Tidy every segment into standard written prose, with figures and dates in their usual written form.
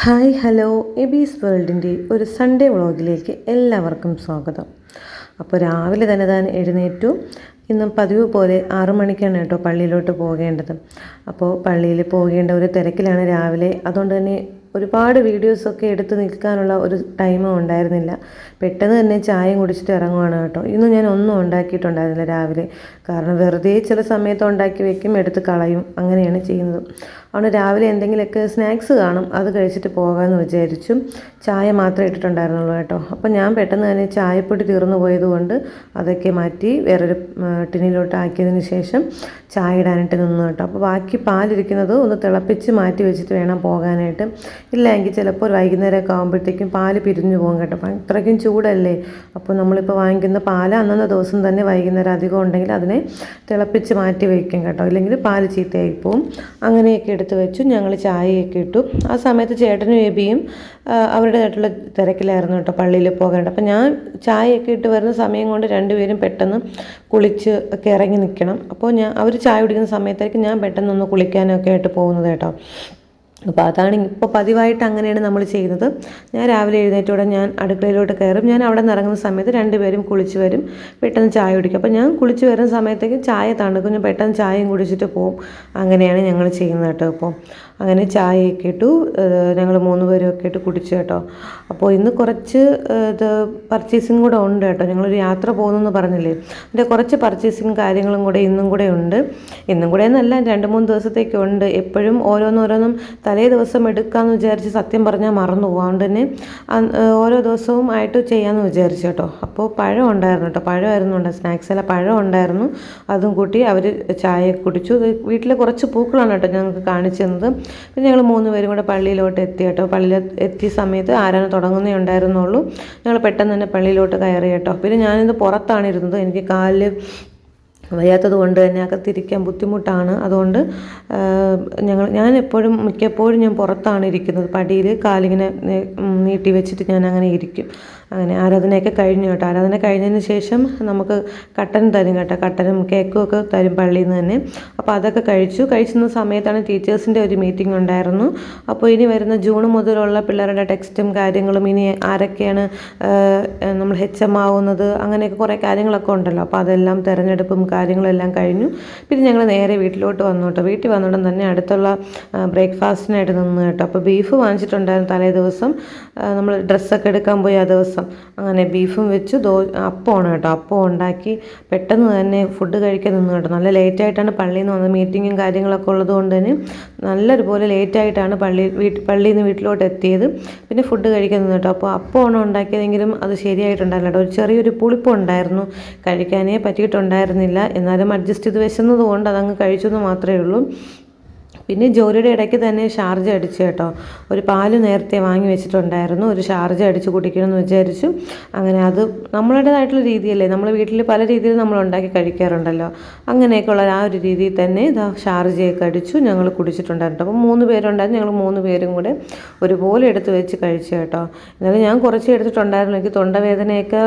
Hi hello എബീസ് വേൾഡിൻ്റെ ഒരു Sunday വ്ളോഗിലേക്ക് എല്ലാവർക്കും സ്വാഗതം. അപ്പോൾ രാവിലെ തന്നെ താൻ എഴുന്നേറ്റു. ഇന്നും പതിവ് പോലെ 6 മണിക്കാണ് കേട്ടോ പള്ളിയിലോട്ട് പോകേണ്ടത്. അപ്പോൾ പള്ളിയിൽ പോകേണ്ട ഒരു തിരക്കിലാണ് രാവിലെ. അതുകൊണ്ട് തന്നെ ഒരുപാട് വീഡിയോസൊക്കെ എടുത്ത് നിൽക്കാനുള്ള ഒരു ടൈമും ഉണ്ടായിരുന്നില്ല. പെട്ടെന്ന് തന്നെ ചായയും കുടിച്ചിട്ട് ഇറങ്ങുവാണ് കേട്ടോ. ഇന്ന് ഞാൻ ഒന്നും ഉണ്ടാക്കിയിട്ടുണ്ടായിരുന്നില്ല രാവിലെ. കാരണം വെറുതെ ചില സമയത്ത് ഉണ്ടാക്കി വെക്കും, എടുത്ത് കളയും, അങ്ങനെയാണ് ചെയ്യുന്നത്. അതുകൊണ്ട് രാവിലെ എന്തെങ്കിലുമൊക്കെ സ്നാക്സ് കാണും, അത് കഴിച്ചിട്ട് പോകാമെന്ന് വിചാരിച്ചു. ചായ മാത്രമേ ഇട്ടിട്ടുണ്ടായിരുന്നുള്ളൂ കേട്ടോ. അപ്പോൾ ഞാൻ പെട്ടെന്ന് തന്നെ ചായപ്പൊടി തീർന്നു പോയതുകൊണ്ട് അതൊക്കെ മാറ്റി വേറൊരു ടിന്നിലോട്ട് ആക്കിയതിന് ശേഷം ചായ ഇടാനായിട്ട് നിന്നു കേട്ടോ. അപ്പോൾ ബാക്കി പാലിരിക്കുന്നത് ഒന്ന് തിളപ്പിച്ച് മാറ്റി വെച്ചിട്ട് വേണം പോകാനായിട്ട്. ഇല്ലെങ്കിൽ ചിലപ്പോൾ വൈകുന്നേരമൊക്കെ ആകുമ്പോഴത്തേക്കും പാല് പിരിഞ്ഞു പോകും കേട്ടോ. അത്രയ്ക്കും ചൂടല്ലേ. അപ്പോൾ നമ്മളിപ്പോൾ വാങ്ങിക്കുന്ന പാല് അന്നത്തെ ദിവസം തന്നെ വൈകുന്നേരം അധികം ഉണ്ടെങ്കിൽ അതിനെ തിളപ്പിച്ച് മാറ്റി വയ്ക്കും കേട്ടോ. ഇല്ലെങ്കിൽ പാല് ചീത്തയായി പോവും. അങ്ങനെയൊക്കെ എടുത്ത് വെച്ചു. ഞങ്ങൾ ചായയൊക്കെ ഇട്ടു. ആ സമയത്ത് ചേട്ടനും എബിയും അവരുടേതായിട്ടുള്ള തിരക്കിലായിരുന്നു കേട്ടോ പള്ളിയിൽ പോകേണ്ടത്. അപ്പം ഞാൻ ചായയൊക്കെ ഇട്ട് വരുന്ന സമയം കൊണ്ട് രണ്ടുപേരും പെട്ടെന്ന് കുളിച്ച് ഒക്കെ ഇറങ്ങി നിൽക്കണം. അപ്പോൾ അവർ ചായ കുടിക്കുന്ന സമയത്തായിരിക്കും ഞാൻ പെട്ടെന്നൊന്ന് കുളിക്കാനൊക്കെ ആയിട്ട് പോകുന്നത് കേട്ടോ. അപ്പോൾ അതാണ് ഇപ്പോൾ പതിവായിട്ട് അങ്ങനെയാണ് നമ്മൾ ചെയ്യുന്നത്. ഞാൻ രാവിലെ എഴുന്നേറ്റോടെ ഞാൻ അടുക്കളയിലോട്ട് കയറും. ഞാൻ അവിടെ നിന്ന് ഇറങ്ങുന്ന സമയത്ത് രണ്ടുപേരും കുളിച്ച് വരും, പെട്ടെന്ന് ചായ കുടിക്കും. അപ്പോൾ ഞാൻ കുളിച്ച് വരുന്ന സമയത്തേക്ക് ചായ തണുക്കും, ഞാൻ പെട്ടെന്ന് ചായയും കുടിച്ചിട്ട് പോകും. അങ്ങനെയാണ് ഞങ്ങൾ ചെയ്യുന്നത് കേട്ടോ. അപ്പോൾ അങ്ങനെ ചായയൊക്കെ ഇട്ടു. ഞങ്ങൾ 3 പേരൊക്കെ ഇട്ട് കുടിച്ചു കേട്ടോ. അപ്പോൾ ഇന്ന് കുറച്ച് പർച്ചേസിങ് കൂടെ ഉണ്ട് കേട്ടോ. ഞങ്ങളൊരു യാത്ര പോകുന്നെന്ന് പറഞ്ഞില്ലേ, അതിൻ്റെ കുറച്ച് പർച്ചേസിങ് കാര്യങ്ങളും കൂടെ ഇന്നും കൂടെ ഉണ്ട്. ഇന്നും കൂടെ എന്നല്ല, 2-3 ദിവസത്തേക്കുണ്ട്. എപ്പോഴും ഓരോന്നും തലേ ദിവസം എടുക്കാമെന്ന് വിചാരിച്ച് സത്യം പറഞ്ഞാൽ മറന്നു പോകും. അതുകൊണ്ട് തന്നെ ഓരോ ദിവസവും ആയിട്ട് ചെയ്യാമെന്ന് വിചാരിച്ചു കേട്ടോ. അപ്പോൾ പഴം ഉണ്ടായിരുന്നു കേട്ടോ. പഴമായിരുന്നു സ്നാക്സ് അല്ല, പഴം ഉണ്ടായിരുന്നു. അതും കൂട്ടി അവർ ചായ കുടിച്ചു. വീട്ടിലെ കുറച്ച് പൂക്കളാണ് കേട്ടോ ഞങ്ങൾക്ക് കാണിച്ചു തന്നത്. പിന്നെ ഞങ്ങൾ 3 പേരും കൂടെ പള്ളിയിലോട്ട് എത്തി കേട്ടോ. പള്ളിയിൽ എത്തിയ സമയത്ത് ആരാണ് തുടങ്ങുന്നേ ഉണ്ടായിരുന്നുള്ളൂ. ഞങ്ങൾ പെട്ടെന്ന് തന്നെ പള്ളിയിലോട്ട് കയറി കേട്ടോ. പിന്നെ ഞാനിത് പുറത്താണ് ഇരുന്നത്. എനിക്ക് കാലിൽ വയ്യാത്തത് കൊണ്ട് തന്നെ അകത്തിരിക്കാൻ ബുദ്ധിമുട്ടാണ്. അതുകൊണ്ട് ഞാൻ മിക്കപ്പോഴും ഞാൻ പുറത്താണ് ഇരിക്കുന്നത്. പടിയിൽ കാലിങ്ങനെ നീട്ടി വെച്ചിട്ട് ഞാൻ അങ്ങനെ ഇരിക്കും. അങ്ങനെ ആരാധനയൊക്കെ കഴിഞ്ഞു കേട്ടോ. ആരാധന കഴിഞ്ഞതിന് ശേഷം നമുക്ക് കട്ടൻ തരും കേട്ടോ. കട്ടനും കേക്കും ഒക്കെ തരും പള്ളിയിൽ നിന്ന് തന്നെ. അപ്പോൾ അതൊക്കെ കഴിച്ചിരുന്ന സമയത്താണ് ടീച്ചേഴ്സിൻ്റെ ഒരു മീറ്റിംഗ് ഉണ്ടായിരുന്നു. അപ്പോൾ ഇനി വരുന്ന ജൂൺ മുതലുള്ള പിള്ളേരുടെ ടെക്സ്റ്റും കാര്യങ്ങളും, ഇനി ആരൊക്കെയാണ് നമ്മൾ HM ആവുന്നത്, അങ്ങനെയൊക്കെ കുറേ കാര്യങ്ങളൊക്കെ ഉണ്ടല്ലോ. അപ്പോൾ അതെല്ലാം തിരഞ്ഞെടുപ്പും കാര്യങ്ങളെല്ലാം കഴിഞ്ഞു. പിന്നെ ഞങ്ങൾ നേരെ വീട്ടിലോട്ട് വന്നു കേട്ടോ. വീട്ടിൽ വന്നിടം തന്നെ അടുത്തുള്ള ബ്രേക്ക്ഫാസ്റ്റിനായിട്ട് നിന്ന് കേട്ടോ. അപ്പോൾ ബീഫ് വാങ്ങിച്ചിട്ടുണ്ടായിരുന്നു തലേ ദിവസം. നമ്മൾ ഡ്രസ്സൊക്കെ എടുക്കാൻ പോയി ആ ദിവസം. അങ്ങനെ ബീഫും വെച്ചു. അപ്പമാണ് കേട്ടോ. അപ്പം ഉണ്ടാക്കി പെട്ടെന്ന് തന്നെ ഫുഡ് കഴിക്കാൻ നിന്ന് കേട്ടോ. നല്ല ലേറ്റായിട്ടാണ് പള്ളിയിൽ നിന്ന് വന്നത്. മീറ്റിങ്ങും കാര്യങ്ങളൊക്കെ ഉള്ളത് കൊണ്ട് തന്നെ നല്ലൊരുപോലെ ലേറ്റായിട്ടാണ് പള്ളിയിൽ നിന്ന് വീട്ടിലോട്ട് എത്തിയത്. പിന്നെ ഫുഡ് കഴിക്കാൻ നിന്ന് കേട്ടോ. അപ്പോൾ അപ്പമാണ് ഉണ്ടാക്കിയതെങ്കിലും അത് ശരിയായിട്ടുണ്ടായില്ല കേട്ടോ. ഒരു ചെറിയൊരു പുളിപ്പുണ്ടായിരുന്നു. കഴിക്കാനേ പറ്റിയിട്ടുണ്ടായിരുന്നില്ല. എന്നാലും അഡ്ജസ്റ്റ് ചെയ്ത് വെച്ചത് കൊണ്ട് അതങ്ങ് കഴിച്ചു എന്ന് മാത്രമേ ഉള്ളൂ. പിന്നെ ജോലിയുടെ ഇടയ്ക്ക് തന്നെ ഷാർജ അടിച്ചു കേട്ടോ. ഒരു പാല് നേരത്തെ വാങ്ങി വെച്ചിട്ടുണ്ടായിരുന്നു. ഒരു ഷാർജ അടിച്ച് കുടിക്കണമെന്ന് വിചാരിച്ചു. അങ്ങനെ അത് നമ്മളുടേതായിട്ടുള്ള രീതിയല്ലേ, നമ്മൾ വീട്ടിൽ പല രീതിയിൽ നമ്മൾ ഉണ്ടാക്കി കഴിക്കാറുണ്ടല്ലോ. അങ്ങനെയൊക്കെയുള്ള ആ ഒരു രീതിയിൽ തന്നെ ഷാർജയൊക്കെ അടിച്ചു ഞങ്ങൾ കുടിച്ചിട്ടുണ്ടായിരുന്നു. അപ്പോൾ 3 പേരുണ്ടായിരുന്നു. ഞങ്ങൾ 3 പേരും കൂടെ ഒരുപോലെ എടുത്ത് വെച്ച് കഴിച്ചു കേട്ടോ. എന്നാലും ഞാൻ കുറച്ച് എടുത്തിട്ടുണ്ടായിരുന്നു. എനിക്ക് തൊണ്ടവേദനയൊക്കെ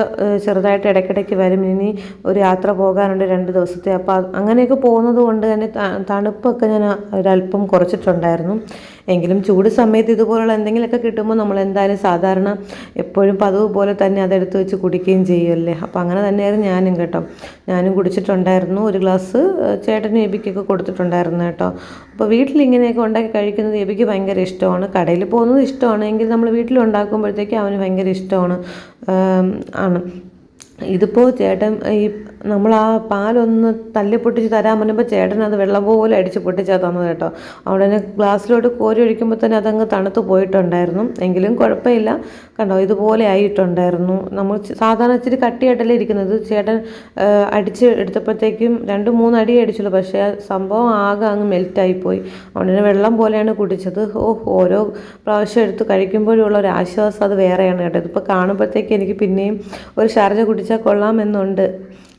ചെറുതായിട്ട് ഇടയ്ക്കിടയ്ക്ക് വരും. ഇനി ഒരു യാത്ര പോകാനുണ്ട് 2 ദിവസത്തെ. അപ്പോൾ അങ്ങനെയൊക്കെ പോകുന്നത് കൊണ്ട് തന്നെ തണുപ്പൊക്കെ ഞാൻ ഒരല്പം കുറച്ചിട്ടുണ്ടായിരുന്നു. എങ്കിലും ചൂട് സമയത്ത് ഇതുപോലുള്ള എന്തെങ്കിലുമൊക്കെ കിട്ടുമ്പോൾ നമ്മൾ എന്തായാലും സാധാരണ എപ്പോഴും പതിവ് പോലെ തന്നെ അതെടുത്ത് വെച്ച് കുടിക്കുകയും ചെയ്യുമല്ലേ. അപ്പോൾ അങ്ങനെ തന്നെയായിരുന്നു ഞാനും കേട്ടോ. ഞാനും കുടിച്ചിട്ടുണ്ടായിരുന്നു. ഒരു ഗ്ലാസ് ചേട്ടനും എബിക്കൊക്കെ കൊടുത്തിട്ടുണ്ടായിരുന്നു കേട്ടോ. അപ്പോൾ വീട്ടിലിങ്ങനെയൊക്കെ ഉണ്ടാക്കി കഴിക്കുന്നത് എബിക്ക് ഭയങ്കര ഇഷ്ടമാണ്. കടയിൽ പോകുന്നത് ഇഷ്ടമാണ്, എങ്കിൽ നമ്മൾ വീട്ടിലുണ്ടാക്കുമ്പോഴത്തേക്ക് അവന് ഭയങ്കര ഇഷ്ടമാണ്. ഇതിപ്പോൾ ചേട്ടൻ നമ്മൾ ആ പാലൊന്ന് തല്ലിപ്പൊട്ടിച്ച് തരാൻ പറയുമ്പോൾ ചേട്ടൻ അത് വെള്ളം പോലെ അടിച്ച് പൊട്ടിച്ചാൽ തന്നത് കേട്ടോ. അവിടെ തന്നെ ഗ്ലാസ്സിലോട്ട് കോരി ഒഴിക്കുമ്പോൾ തന്നെ അതങ്ങ് തണുത്ത് പോയിട്ടുണ്ടായിരുന്നു. എങ്കിലും കുഴപ്പമില്ല കണ്ടോ, ഇതുപോലെ ആയിട്ടുണ്ടായിരുന്നു. നമ്മൾ സാധാരണ ഇച്ചിരി കട്ടിയായിട്ടല്ലേ ഇരിക്കുന്നത്. ചേട്ടൻ അടിച്ച് എടുത്തപ്പോഴത്തേക്കും 2-3 അടി അടിച്ചുള്ളൂ. പക്ഷേ സംഭവം ആകെ അങ്ങ് മെൽറ്റായിപ്പോയി. അതുകൊണ്ട് തന്നെ വെള്ളം പോലെയാണ് കുടിച്ചത്. ഓരോ പ്രാവശ്യം എടുത്ത് കഴിക്കുമ്പോഴുള്ള ഒരു ആശ്വാസം അത് വേറെയാണ് കേട്ടോ. ഇതിപ്പോൾ കാണുമ്പോഴത്തേക്ക് എനിക്ക് പിന്നെയും ഒരു ഷാർജ കുടിച്ചാൽ കൊള്ളാമെന്നുണ്ട്.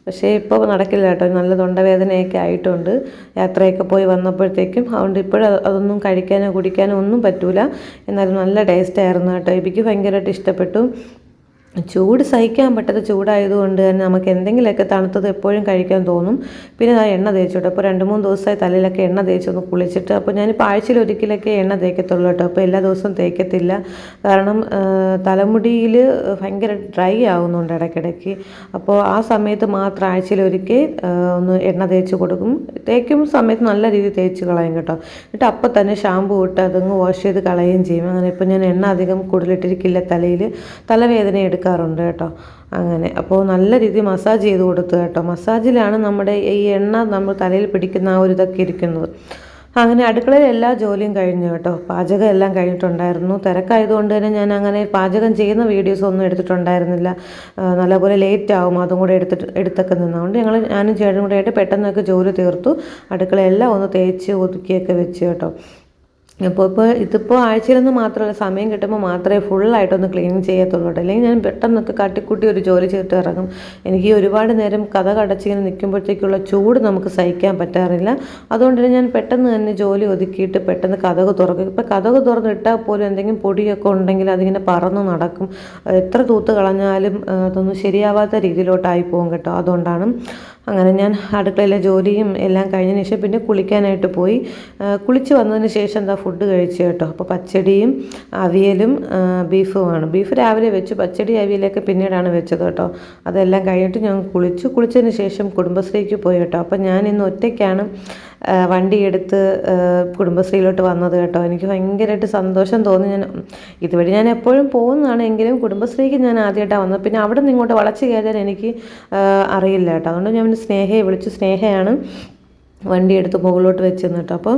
പക്ഷേ ഇപ്പോൾ നടക്കില്ല കേട്ടോ. നല്ല തൊണ്ടവേദനയൊക്കെ ആയിട്ടുണ്ട് യാത്രയൊക്കെ പോയി വന്നപ്പോഴത്തേക്കും. അതുകൊണ്ട് ഇപ്പോഴും അതൊന്നും കഴിക്കാനോ കുടിക്കാനോ ഒന്നും പറ്റൂല. എന്നാലും നല്ല ടേസ്റ്റായിരുന്നു കേട്ടോ. എനിക്ക് ഭയങ്കരമായിട്ട് ഇഷ്ടപ്പെട്ടു. ചൂട് സഹിക്കാൻ പറ്റാത്ത ചൂടായതുകൊണ്ട് തന്നെ നമുക്ക് എന്തെങ്കിലുമൊക്കെ തണുത്തത് എപ്പോഴും കഴിക്കാൻ തോന്നും. പിന്നെ ആ എണ്ണ തേച്ചിട്ട് അപ്പോൾ 2-3 ദിവസമായി തലയിലൊക്കെ എണ്ണ തേച്ചൊന്ന് കുളിച്ചിട്ട്. അപ്പോൾ ഞാനിപ്പോൾ ആഴ്ചയിൽ ഒരിക്കലൊക്കെ എണ്ണ തേക്കത്തുള്ളൂ കേട്ടോ. അപ്പോൾ എല്ലാ ദിവസവും തേക്കത്തില്ല. കാരണം തലമുടിയിൽ ഭയങ്കര ഡ്രൈ ആവുന്നുണ്ട് ഇടയ്ക്കിടയ്ക്ക്. അപ്പോൾ ആ സമയത്ത് മാത്രം ആഴ്ചയിൽ ഒരിക്കൽ ഒന്ന് എണ്ണ തേച്ച് കൊടുക്കും. തേക്കും സമയത്ത് നല്ല രീതിയിൽ തേച്ച് കളയും കേട്ടോ. എന്നിട്ട് അപ്പോൾ തന്നെ ഷാമ്പൂ ഇട്ട് അതങ്ങ് വാഷ് ചെയ്ത് കളയുകയും ചെയ്യും. അങ്ങനെ ഇപ്പോൾ ഞാൻ എണ്ണ അധികം കൂടുതലിട്ടിരിക്കില്ല തലയിൽ. തലവേദന എടുക്കാറുണ്ട് കേട്ടോ. അങ്ങനെ അപ്പോൾ നല്ല രീതിയിൽ മസാജ് ചെയ്ത് കൊടുത്തു കേട്ടോ. മസാജിലാണ് നമ്മുടെ ഈ എണ്ണ നമ്മൾ തലയിൽ പിടിക്കുന്ന ആ ഒരു ഇതൊക്കെ ഇരിക്കുന്നത്. അങ്ങനെ അടുക്കളയിൽ എല്ലാ ജോലിയും കഴിഞ്ഞു കേട്ടോ. പാചകം എല്ലാം കഴിഞ്ഞിട്ടുണ്ടായിരുന്നു. തിരക്കായതുകൊണ്ട് തന്നെ ഞാൻ അങ്ങനെ പാചകം ചെയ്യുന്ന വീഡിയോസ് ഒന്നും എടുത്തിട്ടുണ്ടായിരുന്നില്ല. നല്ലപോലെ ലേറ്റ് ആവും, അതും കൂടെ എടുത്തൊക്കെ നിന്നതുകൊണ്ട് ഞാനും ചേട്ടനും കൂടെ ആയിട്ട് പെട്ടെന്നൊക്കെ ജോലി തീർത്തു. അടുക്കളയെല്ലാം ഒന്ന് തേച്ച് ഒതുക്കിയൊക്കെ വെച്ച് കേട്ടോ. അപ്പോൾ ഇതിപ്പോൾ ആഴ്ചയിലൊന്നും മാത്രമല്ല, സമയം കിട്ടുമ്പോൾ മാത്രമേ ഫുള്ളായിട്ടൊന്ന് ക്ലീൻ ചെയ്യത്തുള്ളൂ കേട്ടോ. അല്ലെങ്കിൽ ഞാൻ പെട്ടെന്നൊക്കെ കാട്ടിക്കൂട്ടി ഒരു ജോലി ചെയ്തിട്ട് ഇറങ്ങും. എനിക്ക് ഒരുപാട് നേരം കഥ കടച്ചിങ്ങനെ നിൽക്കുമ്പോഴത്തേക്കുള്ള ചൂട് നമുക്ക് സഹിക്കാൻ പറ്റാറില്ല. അതുകൊണ്ട് തന്നെ ഞാൻ പെട്ടെന്ന് തന്നെ ജോലി ഒതുക്കിയിട്ട് പെട്ടെന്ന് കതക് തുറക്കും. ഇപ്പോൾ കതക് തുറന്നിട്ടാൽ പോലും എന്തെങ്കിലും പൊടിയൊക്കെ ഉണ്ടെങ്കിൽ അതിങ്ങനെ പറന്ന് നടക്കും. എത്ര തൂത്ത് കളഞ്ഞാലും അതൊന്നും ശരിയാവാത്ത രീതിയിലോട്ടായി പോകും കേട്ടോ. അതുകൊണ്ടാണ് അങ്ങനെ ഞാൻ അടുക്കളയിലെ ജോലിയും എല്ലാം കഴിഞ്ഞതിന് ശേഷം പിന്നെ കുളിക്കാനായിട്ട് പോയി. കുളിച്ച് വന്നതിന് ശേഷം എന്താ ഫുഡ് കഴിച്ചു കേട്ടോ. അപ്പോൾ പച്ചടിയും അവിയലും ബീഫുമാണ്. ബീഫ് രാവിലെ വെച്ചു, പച്ചടി അവിയലൊക്കെ പിന്നീടാണ് വെച്ചത് കേട്ടോ. അതെല്ലാം കഴിഞ്ഞിട്ട് ഞാൻ കുളിച്ചതിന് ശേഷം കുടുംബശ്രീക്ക് പോയി കേട്ടോ. അപ്പോൾ ഞാൻ ഇന്ന് ഒറ്റയ്ക്കാണ് വണ്ടിയെടുത്ത് കുടുംബശ്രീയിലോട്ട് വന്നത് കേട്ടോ. എനിക്ക് ഭയങ്കരമായിട്ട് സന്തോഷം തോന്നി. ഇതുവഴി ഞാൻ എപ്പോഴും പോകുന്നതാണെങ്കിലും കുടുംബശ്രീക്ക് ഞാൻ ആദ്യമായിട്ടാണ് വന്നത്. പിന്നെ അവിടെ നിന്ന് ഇങ്ങോട്ട് വളച്ച് കയറ്റാൻ എനിക്ക് അറിയില്ല കേട്ടോ. അതുകൊണ്ട് ഞാൻ സ്നേഹയെ വിളിച്ചു. സ്നേഹയാണ് വണ്ടി എടുത്ത് മുകളിലോട്ട് വെച്ച് നിന്നിട്ട്. അപ്പം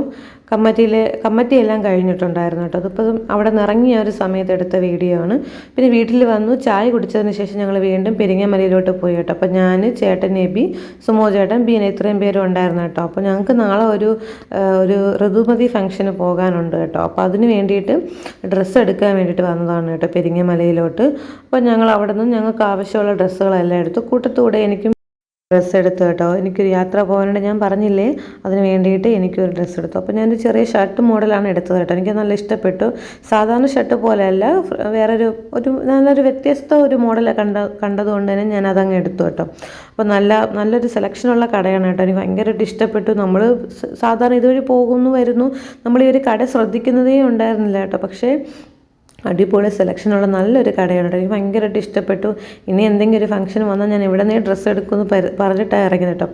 കമ്മിറ്റിയെല്ലാം കഴിഞ്ഞിട്ടുണ്ടായിരുന്നു കേട്ടോ. അതിപ്പോൾ അവിടെ നിന്ന് ഇറങ്ങിയ ഒരു സമയത്ത് എടുത്ത വീഡിയോ ആണ്. പിന്നെ വീട്ടിൽ വന്നു ചായ കുടിച്ചതിന് ശേഷം ഞങ്ങൾ വീണ്ടും പെരിങ്ങമലയിലോട്ട് പോയി കേട്ടോ. അപ്പോൾ ഞാൻ, ചേട്ടൻ എബി, സുമോ ചേട്ടൻ, ബീന, ഇത്രയും പേരും ഉണ്ടായിരുന്നു കേട്ടോ. അപ്പോൾ ഞങ്ങൾക്ക് നാളെ ഒരു ഋതുമതി ഫംഗ്ഷന് പോകാനുണ്ട് കേട്ടോ. അപ്പോൾ അതിന് വേണ്ടിയിട്ട് ഡ്രസ്സ് എടുക്കാൻ വേണ്ടിയിട്ട് വന്നതാണ് കേട്ടോ പെരിങ്ങമലയിലോട്ട്. അപ്പോൾ ഞങ്ങൾ അവിടെ നിന്ന് ഞങ്ങൾക്ക് ആവശ്യമുള്ള ഡ്രസ്സുകളെല്ലാം എടുത്തു. കൂട്ടത്തൂടെ എനിക്കും ഡ്രസ്സ് എടുത്തു കേട്ടോ. എനിക്കൊരു യാത്ര പോകാനുണ്ട്, ഞാൻ പറഞ്ഞില്ലേ, അതിന് വേണ്ടിയിട്ട് എനിക്കൊരു ഡ്രസ്സ് എടുത്തു. അപ്പോൾ ഞാനൊരു ചെറിയ ഷർട്ട് മോഡലാണ് എടുത്തത് കേട്ടോ. എനിക്ക് നല്ല ഇഷ്ടപ്പെട്ടു. സാധാരണ ഷർട്ട് പോലെയല്ല, വേറൊരു നല്ലൊരു വ്യത്യസ്ത ഒരു മോഡൽ കണ്ടതുകൊണ്ട് തന്നെ ഞാൻ അതങ്ങ് എടുത്തു കേട്ടോ. അപ്പോൾ നല്ലൊരു സെലക്ഷനുള്ള കടയാണ് കേട്ടോ. എനിക്ക് ഭയങ്കരമായിട്ട് ഇഷ്ടപ്പെട്ടു. നമ്മൾ സാധാരണ ഇതുവഴി പോകുന്നു വരുന്നു, നമ്മൾ ഈ ഒരു കട ശ്രദ്ധിക്കുന്നതേ ഉണ്ടായിരുന്നില്ല കേട്ടോ. പക്ഷേ അടിപൊളി സെലക്ഷനുള്ള നല്ലൊരു കടയാണ്. എനിക്ക് ഭയങ്കരമായിട്ട് ഇഷ്ടപ്പെട്ടു. ഇനി എന്തെങ്കിലും ഒരു ഫംഗ്ഷൻ വന്നാൽ ഞാൻ ഇവിടെ നിന്ന് ഡ്രസ്സ് എടുക്കുമെന്ന് പറഞ്ഞിട്ടാണ് ഇറങ്ങിയത് കേട്ടോ.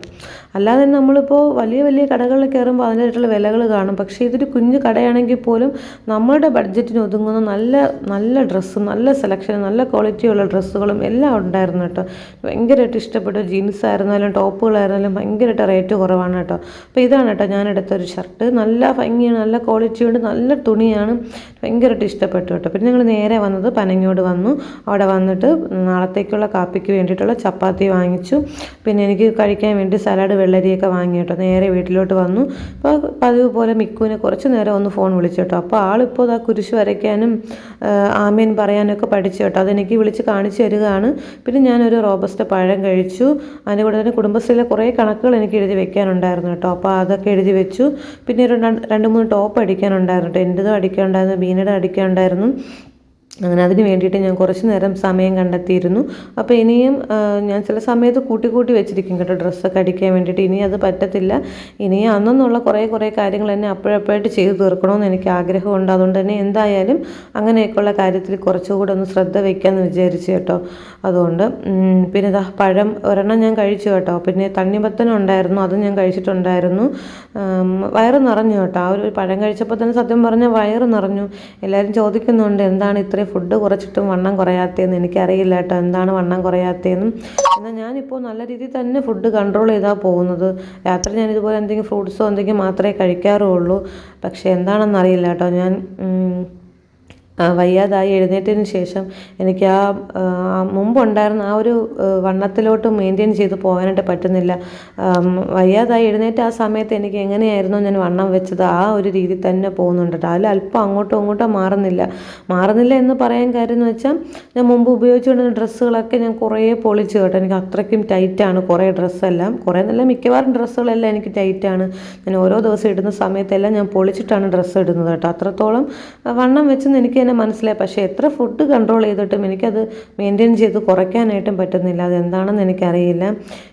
അല്ലാതെ നമ്മളിപ്പോൾ വലിയ വലിയ കടകളിൽ കയറുമ്പോൾ അതിനായിട്ടുള്ള വിലകൾ കാണും. പക്ഷേ ഇതൊരു കുഞ്ഞു കടയാണെങ്കിൽ പോലും നമ്മളുടെ ബഡ്ജറ്റിന് ഒതുങ്ങുന്ന നല്ല ഡ്രസ്സും നല്ല സെലക്ഷനും നല്ല ക്വാളിറ്റിയുള്ള ഡ്രസ്സുകളും എല്ലാം ഉണ്ടായിരുന്നു കേട്ടോ. ഭയങ്കരമായിട്ട് ഇഷ്ടപ്പെട്ടു. ജീൻസ് ആയിരുന്നാലും ടോപ്പുകളായിരുന്നാലും ഭയങ്കരമായിട്ട് റേറ്റ് കുറവാണ് കേട്ടോ. അപ്പോൾ ഇതാണ് കേട്ടോ ഞാൻ എടുത്തൊരു ഷർട്ട്. നല്ല ഭംഗിയാണ്, നല്ല ക്വാളിറ്റിയുണ്ട്, നല്ല തുണിയാണ്. ഭയങ്കരമായിട്ട് ഇഷ്ടപ്പെട്ടു കേട്ടോ. പിന്നെ ഞങ്ങൾ നേരെ വന്നത് പനങ്ങോട് വന്നു. അവിടെ വന്നിട്ട് നാളത്തേക്കുള്ള കാപ്പിക്ക് വേണ്ടിയിട്ടുള്ള ചപ്പാത്തി വാങ്ങിച്ചു. പിന്നെ എനിക്ക് കഴിക്കാൻ വേണ്ടി സലാഡ് വെള്ളരിയൊക്കെ വാങ്ങി കേട്ടോ. നേരെ വീട്ടിലോട്ട് വന്നു. അപ്പോൾ പതിവ് പോലെ മിക്കുവിനെ കുറച്ച് നേരം ഒന്ന് ഫോൺ വിളിച്ചു കേട്ടോ. അപ്പോൾ ആളിപ്പോൾ ആ കുരിശ് വരയ്ക്കാനും ആമീൻ പറയാനൊക്കെ പഠിച്ചു കേട്ടോ. അതെനിക്ക് വിളിച്ച് കാണിച്ചു തരികയാണ്. പിന്നെ ഞാനൊരു റോബസ്റ്റ പഴം കഴിച്ചു. അതിൻ്റെ കൂടെ തന്നെ കുടുംബശ്രീയിലെ കുറേ കണക്കുകൾ എനിക്ക് എഴുതി വെക്കാനുണ്ടായിരുന്നു കേട്ടോ. അപ്പോൾ അതൊക്കെ എഴുതി വെച്ചു. പിന്നെ ഒരു 2-3 ടോപ്പ് അടിക്കാനുണ്ടായിരുന്നു കേട്ടോ. എൻ്റെതും അടിക്കാനുണ്ടായിരുന്നു, ബീനയുടെ അടിക്കാനുണ്ടായിരുന്നു. അങ്ങനെ അതിന് വേണ്ടിയിട്ട് ഞാൻ കുറച്ച് നേരം സമയം കണ്ടെത്തിയിരുന്നു. അപ്പോൾ ഇനിയും ഞാൻ ചില സമയത്ത് കൂട്ടി വെച്ചിരിക്കും കേട്ടോ ഡ്രസ്സൊക്കെ അടിക്കാൻ വേണ്ടിയിട്ട്. ഇനി അത് പറ്റത്തില്ല. ഇനിയും അന്നുള്ള കുറേ കാര്യങ്ങൾ തന്നെ അപ്പോഴപ്പോഴായിട്ട് ചെയ്ത് തീർക്കണമെന്ന് എനിക്ക് ആഗ്രഹമുണ്ട്. അതുകൊണ്ട് തന്നെ എന്തായാലും അങ്ങനെയൊക്കെയുള്ള കാര്യത്തിൽ കുറച്ചുകൂടെ ഒന്ന് ശ്രദ്ധ വയ്ക്കാമെന്ന് വിചാരിച്ചു കേട്ടോ. അതുകൊണ്ട് പിന്നെ പഴം ഒരെണ്ണം ഞാൻ കഴിച്ചു കേട്ടോ. പിന്നെ തണ്ണിമത്തനം ഉണ്ടായിരുന്നു, അതും ഞാൻ കഴിച്ചിട്ടുണ്ടായിരുന്നു. വയറ് നിറഞ്ഞു കേട്ടോ. ആ ഒരു പഴം കഴിച്ചപ്പോൾ തന്നെ സത്യം പറഞ്ഞാൽ വയറ് നിറഞ്ഞു. എല്ലാവരും ചോദിക്കുന്നുണ്ട് എന്താണ് ഇത്രയും ഫുഡ് കുറച്ചിട്ടും വണ്ണം കുറയാത്തതെന്ന്. എനിക്കറിയില്ല കേട്ടോ എന്താണ് വണ്ണം കുറയാത്തതെന്നും. എന്നാൽ ഞാനിപ്പോൾ നല്ല രീതിയിൽ തന്നെ ഫുഡ് കൺട്രോൾ ചെയ്താണ് പോകുന്നത്. രാത്രി ഞാൻ ഇതുപോലെ എന്തെങ്കിലും ഫ്രൂട്ട്സോ എന്തെങ്കിലും മാത്രമേ കഴിക്കാറുള്ളൂ. പക്ഷേ എന്താണെന്നറിയില്ല കേട്ടോ. ഞാൻ വയ്യാതായി എഴുന്നേറ്റതിന് ശേഷം എനിക്ക് മുമ്പുണ്ടായിരുന്ന ആ ഒരു വണ്ണത്തിലോട്ട് മെയിൻറ്റെയിൻ ചെയ്ത് പോകാനായിട്ട് പറ്റുന്നില്ല. വയ്യാതായി എഴുന്നേറ്റ ആ സമയത്ത് എനിക്ക് എങ്ങനെയായിരുന്നു ഞാൻ വണ്ണം വെച്ചത് ആ ഒരു രീതി തന്നെ പോകുന്നുണ്ട്. അതിൽ അല്പം അങ്ങോട്ടും ഇങ്ങോട്ടും മാറുന്നില്ല എന്ന് പറയാൻ കാര്യം എന്ന് വെച്ചാൽ ഞാൻ മുമ്പ് ഉപയോഗിച്ചുകൊണ്ടിരുന്ന ഡ്രസ്സുകളൊക്കെ ഞാൻ കുറേ പൊളിച്ച് കേട്ടോ. എനിക്ക് അത്രയ്ക്കും ടൈറ്റാണ് കുറേ ഡ്രസ്സെല്ലാം. കുറേ നല്ല മിക്കവാറും ഡ്രസ്സുകളെല്ലാം എനിക്ക് ടൈറ്റാണ്. ഞാൻ ഓരോ ദിവസം ഇടുന്ന സമയത്തെല്ലാം ഞാൻ പൊളിച്ചിട്ടാണ് ഡ്രസ്സ് ഇടുന്നത് കേട്ടോ. അത്രത്തോളം വണ്ണം വെച്ചെന്ന് എനിക്ക് തന്നെ മനസ്സിലായി. പക്ഷേ എത്ര ഫുഡ് കൺട്രോൾ ചെയ്തിട്ടും എനിക്കത് മെയിൻറ്റെയിൻ ചെയ്ത് കുറയ്ക്കാനായിട്ടും പറ്റുന്നില്ല. അതെന്താണെന്ന് എനിക്കറിയില്ല.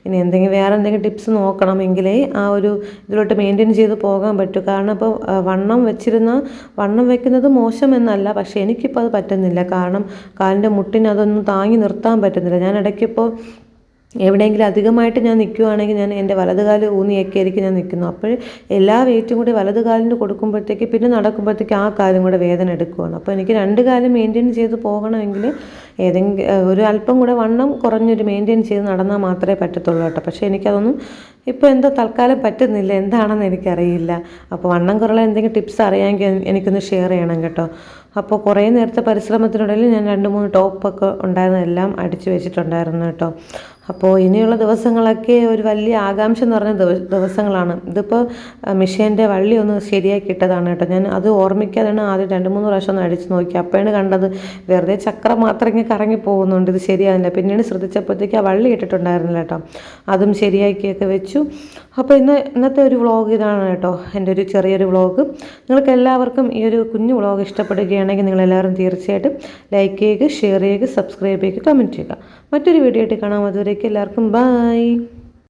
ഇനി വേറെ എന്തെങ്കിലും ടിപ്സ് നോക്കണമെങ്കിലേ ആ ഒരു ഇതിലോട്ട് മെയിൻറ്റെയിൻ ചെയ്ത് പോകാൻ പറ്റും. കാരണം ഇപ്പോൾ വണ്ണം വെക്കുന്നത് മോശമെന്നല്ല, പക്ഷേ എനിക്കിപ്പോൾ അത് പറ്റുന്നില്ല. കാരണം കാലിൻ്റെ മുട്ടിന് അതൊന്നും താങ്ങി നിർത്താൻ പറ്റുന്നില്ല. ഞാൻ ഇടയ്ക്കിപ്പോൾ എവിടെയെങ്കിലും അധികമായിട്ട് ഞാൻ നിൽക്കുകയാണെങ്കിൽ ഞാൻ എൻ്റെ വലതുകാല് ഊന്നിയൊക്കെ ആയിരിക്കും ഞാൻ നിൽക്കുന്നു. അപ്പോൾ എല്ലാ വെയിറ്റും കൂടി വലതുകാലിന് കൊടുക്കുമ്പോഴത്തേക്ക് പിന്നെ നടക്കുമ്പോഴത്തേക്ക് ആ കാലും കൂടെ വേദന എടുക്കുകയാണ്. അപ്പോൾ എനിക്ക് രണ്ട് കാലും മെയിൻറ്റെയിൻ ചെയ്ത് പോകണമെങ്കിൽ ഒരു അല്പം കൂടെ വണ്ണം കുറഞ്ഞൊരു മെയിൻറ്റെയിൻ ചെയ്ത് നടന്നാൽ മാത്രമേ പറ്റത്തുള്ളൂ കേട്ടോ. പക്ഷേ എനിക്കതൊന്നും ഇപ്പോൾ എന്തോ തൽക്കാലം പറ്റുന്നില്ല, എന്താണെന്ന് എനിക്കറിയില്ല. അപ്പോൾ വണ്ണം കുറയുള്ള എന്തെങ്കിലും ടിപ്സ് അറിയാമെങ്കിൽ എനിക്കൊന്ന് ഷെയർ ചെയ്യണം കേട്ടോ. അപ്പോൾ കുറേ നേരത്തെ പരിശ്രമത്തിനിടയിൽ ഞാൻ 2-3 ടോപ്പൊക്കെ ഉണ്ടായിരുന്നതെല്ലാം അടിച്ചു വെച്ചിട്ടുണ്ടായിരുന്നു കേട്ടോ. അപ്പോൾ ഇനിയുള്ള ദിവസങ്ങളൊക്കെ ഒരു വലിയ ആകാംക്ഷ നിറഞ്ഞ ദിവസങ്ങളാണ്. ഇതിപ്പോൾ മെഷീൻ്റെ വള്ളി ഒന്ന് ശരിയാക്കി ഇട്ടതാണ് കേട്ടോ. ഞാൻ അത് ഓർമ്മിക്കാതെയാണ് ആദ്യം 2-3 പ്രാവശ്യം ഒന്ന് അടിച്ച് നോക്കി. അപ്പോഴാണ് കണ്ടത് വെറുതെ ചക്രം മാത്രം ഇങ്ങനെ കറങ്ങി പോകുന്നുണ്ട്, ഇത് ശരിയാകുന്നില്ല. പിന്നീട് ശ്രദ്ധിച്ചപ്പോഴത്തേക്ക് ആ വള്ളി ഇട്ടിട്ടുണ്ടായിരുന്നില്ല കേട്ടോ. അതും ശരിയാക്കിയൊക്കെ വെച്ചു. അപ്പോൾ ഇന്നത്തെ ഒരു വ്ളോഗ് ഇതാണ് കേട്ടോ, എൻ്റെ ഒരു ചെറിയൊരു വ്ളോഗ്. നിങ്ങൾക്ക് എല്ലാവർക്കും ഈ ഒരു കുഞ്ഞു വ്ളോഗ് ഇഷ്ടപ്പെടുകയാണെങ്കിൽ നിങ്ങളെല്ലാവരും തീർച്ചയായിട്ടും ലൈക്ക് ചെയ്യുക, ഷെയർ ചെയ്യുക, സബ്സ്ക്രൈബ് ചെയ്യുക, കമൻറ്റ് ചെയ്യുക. മറ്റൊരു വീഡിയോ ആയിട്ട് കാണാം. അതുവരേക്കും എല്ലാവർക്കും ബൈ.